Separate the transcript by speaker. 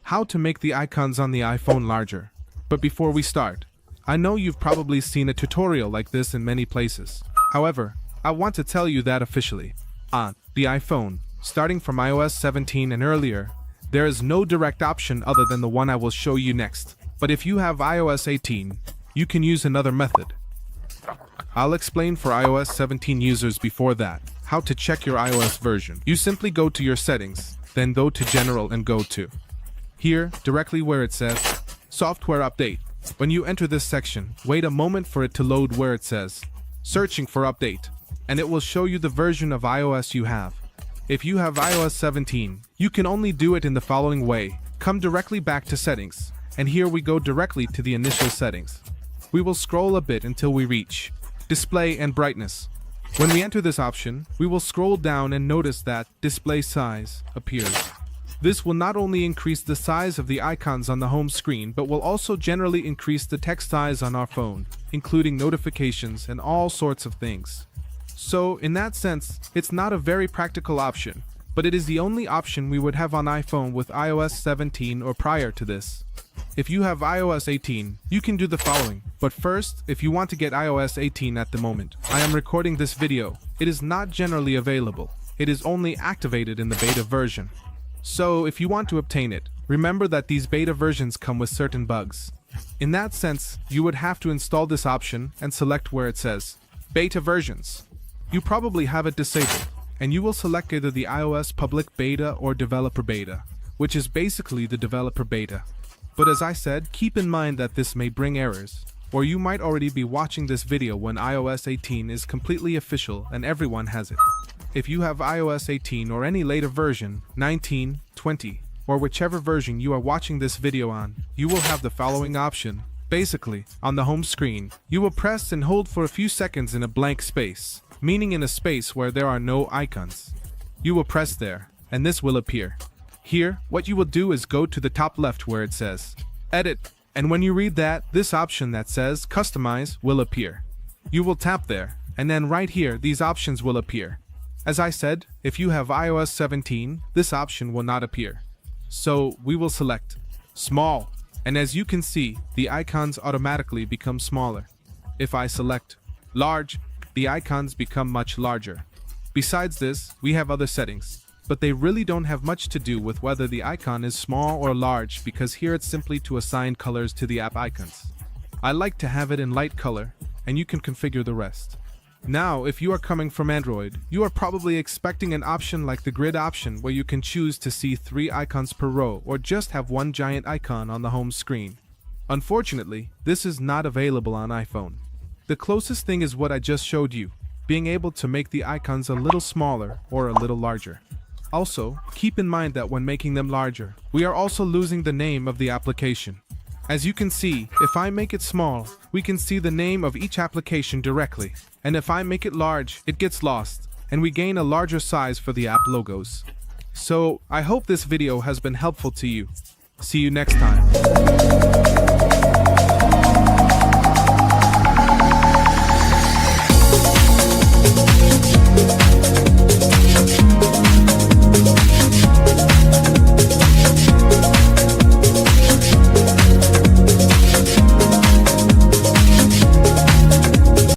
Speaker 1: how to make the icons on the iPhone larger. But before we start, I know you've probably seen a tutorial like this in many places. However, I want to tell you that officially, on the iPhone, starting from iOS 17 and earlier, there is no direct option other than the one I will show you next. But if you have iOS 18, you can use another method. I'll explain for iOS 17 users before that, how to check your iOS version. You simply go to your settings, then go to General and go to here, directly where it says Software Update. When you enter this section, wait a moment for it to load where it says Searching for Update, and it will show you the version of iOS you have. If you have iOS 17, you can only do it in the following way. Come directly back to Settings, and here we go directly to the initial settings. We will scroll a bit until we reach Display and Brightness. When we enter this option, we will scroll down and notice that Display Size appears. This will not only increase the size of the icons on the home screen, but will also generally increase the text size on our phone, including notifications and all sorts of things. So, in that sense, it's not a very practical option, but it is the only option we would have on iPhone with iOS 17 or prior to this. If you have iOS 18, you can do the following. But first, if you want to get iOS 18 at the moment, I am recording this video. It is not generally available. It is only activated in the beta version. So, if you want to obtain it, remember that these beta versions come with certain bugs. In that sense, you would have to install this option and select where it says Beta Versions. You probably have it disabled, and you will select either the iOS Public Beta or Developer Beta, which is basically the Developer Beta. But as I said, keep in mind that this may bring errors, or you might already be watching this video when iOS 18 is completely official and everyone has it. If you have iOS 18 or any later version, 19, 20, or whichever version you are watching this video on, you will have the following option. Basically, on the home screen, you will press and hold for a few seconds in a blank space, meaning in a space where there are no icons. You will press there, and this will appear. Here, what you will do is go to the top left where it says Edit, and when you read that, this option that says Customize will appear. You will tap there, and then right here, these options will appear. As I said, if you have iOS 17, this option will not appear. So we will select Small, and as you can see, the icons automatically become smaller. If I select Large, the icons become much larger. Besides this, we have other settings, but they really don't have much to do with whether the icon is small or large, because here it's simply to assign colors to the app icons. I like to have it in light color, and you can configure the rest. Now, if you are coming from Android, you are probably expecting an option like the grid option where you can choose to see 3 icons per row or just have one giant icon on the home screen. Unfortunately, this is not available on iPhone. The closest thing is what I just showed you, being able to make the icons a little smaller or a little larger. Also, keep in mind that when making them larger, we are also losing the name of the application. As you can see, if I make it small, we can see the name of each application directly. And if I make it large, it gets lost, and we gain a larger size for the app logos. So, I hope this video has been helpful to you. See you next time.